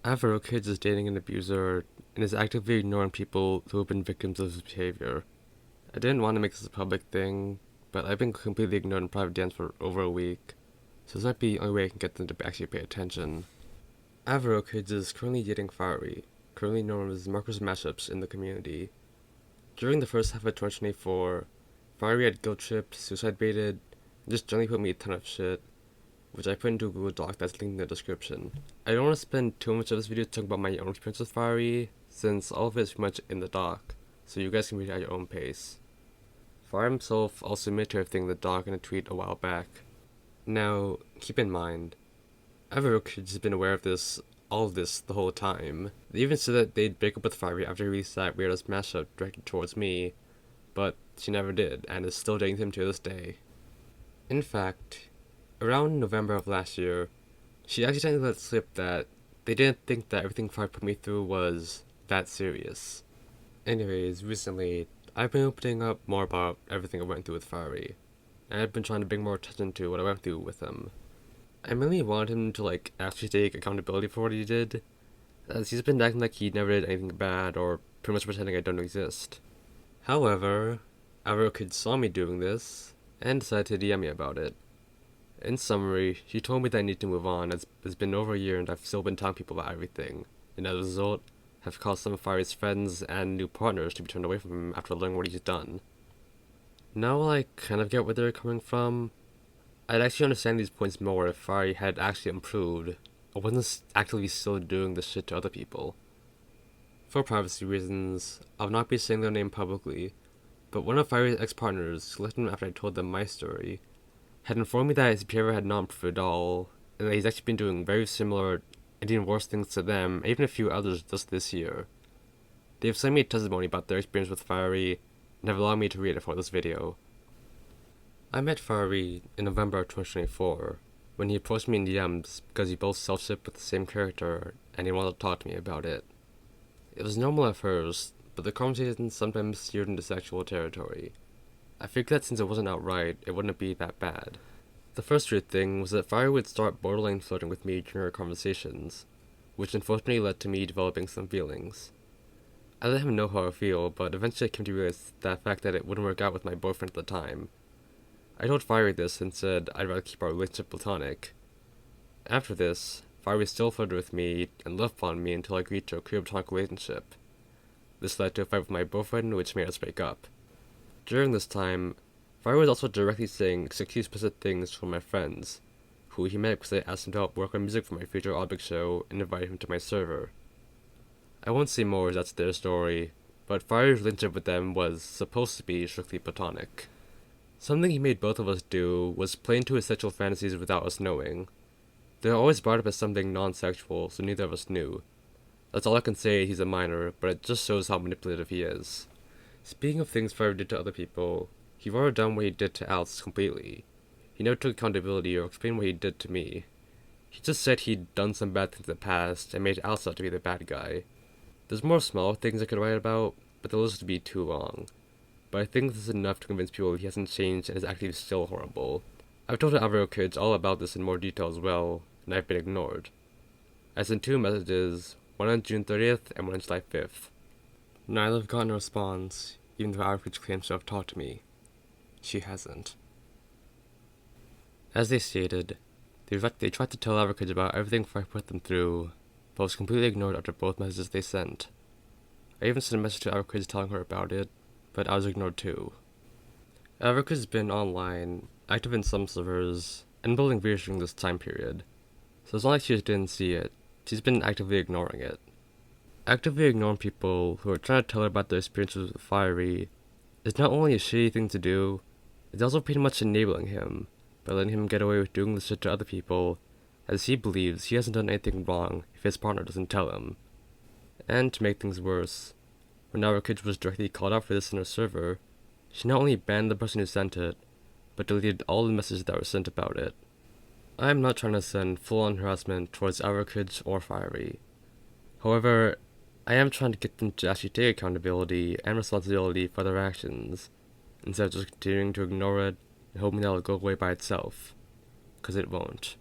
Averokage is dating an abuser and is actively ignoring people who have been victims of his behavior. I didn't want to make this a public thing, but I've been completely ignored in private DMs for over a week, so this might be the only way I can get them to actually pay attention. Averokage is currently dating firey, currently known as Marcus Mashups in the community. During the first half of 2024, firey had guilt tripped, suicide baited, and just generally put me a ton of shit, which I put into a Google Doc that's linked in the description. I don't want to spend too much of this video talking about my own experience with firey, since all of it is pretty much in the doc, so you guys can read it at your own pace. Firey himself also admitted to everything in the doc in a tweet a while back. Now, keep in mind, averokage has been aware of all of this the whole time. They even said that they'd break up with firey after he released that weirdest mashup directed towards me, but she never did, and is still dating him to this day. In fact, around November of last year, she accidentally let slip that they didn't think that everything firey put me through was that serious. Anyways, recently, I've been opening up more about everything I went through with firey, and I've been trying to bring more attention to what I went through with him. I mainly wanted him to actually take accountability for what he did, as he's been acting like he never did anything bad or pretty much pretending I don't exist. However, averokage saw me doing this and decided to DM me about it. In summary, she told me that I need to move on as it's been over a year and I've still been telling people about everything, and as a result, have caused some of firey's friends and new partners to be turned away from him after learning what he's done. Now I kind of get where they're coming from. I'd actually understand these points more if firey had actually improved, or wasn't actively still doing this shit to other people. For privacy reasons, I'll not be saying their name publicly, but one of firey's ex-partners, who left him after I told them my story, had informed me that his behavior had not improved at all, and that he's actually been doing very similar and even worse things to them, and even a few others just this year. They have sent me a testimony about their experience with firey, and have allowed me to read it for this video. I met firey in November of 2024, when he approached me in DMs because he both self-shipped with the same character, and he wanted to talk to me about it. It was normal at first, but the conversation sometimes steered into sexual territory. I figured that since it wasn't outright, it wouldn't be that bad. The first weird thing was that firey would start borderline flirting with me during our conversations, which unfortunately led to me developing some feelings. I let him know how I feel, but eventually I came to realize the fact that it wouldn't work out with my boyfriend at the time. I told firey this and said I'd rather keep our relationship platonic. After this, firey still flirted with me and love-bombed me until I agreed to a queer platonic relationship. This led to a fight with my boyfriend, which made us break up. During this time, firey was also directly saying sexually explicit things from my friends, who he met because I asked him to help work on music for my future Object show and invited him to my server. I won't say more as that's their story, but firey's relationship with them was supposed to be strictly platonic. Something he made both of us do was play into his sexual fantasies without us knowing. They were always brought up as something non-sexual, so neither of us knew. That's all I can say, he's a minor, but it just shows how manipulative he is. Speaking of things firey did to other people, he wrote down what he did to Alex completely. He never took accountability or explained what he did to me. He just said he'd done some bad things in the past and made Alex out to be the bad guy. There's more small things I could write about, but the list would be too long. But I think this is enough to convince people he hasn't changed and is actually still horrible. I've told the averokage all about this in more detail as well, and I've been ignored. I sent 2 messages, one on June 30th and one on July 5th. Neither have gotten a response, even though averokage claims to have talked to me. She hasn't. As they stated, they tried to tell averokage about everything firey put them through, but was completely ignored after both messages they sent. I even sent a message to averokage telling her about it, but I was ignored too. averokage has been online, active in some servers, and building videos during this time period, so it's not like she just didn't see it, she's been actively ignoring it. Actively ignoring people who are trying to tell her about their experiences with firey is not only a shitty thing to do, it's also pretty much enabling him, by letting him get away with doing this shit to other people, as he believes he hasn't done anything wrong if his partner doesn't tell him. And to make things worse, when averokage was directly called out for this in her server, she not only banned the person who sent it, but deleted all the messages that were sent about it. I am not trying to send full-on harassment towards averokage or firey. However, I am trying to get them to actually take accountability and responsibility for their actions, instead of just continuing to ignore it and hoping that it'll go away by itself, because it won't.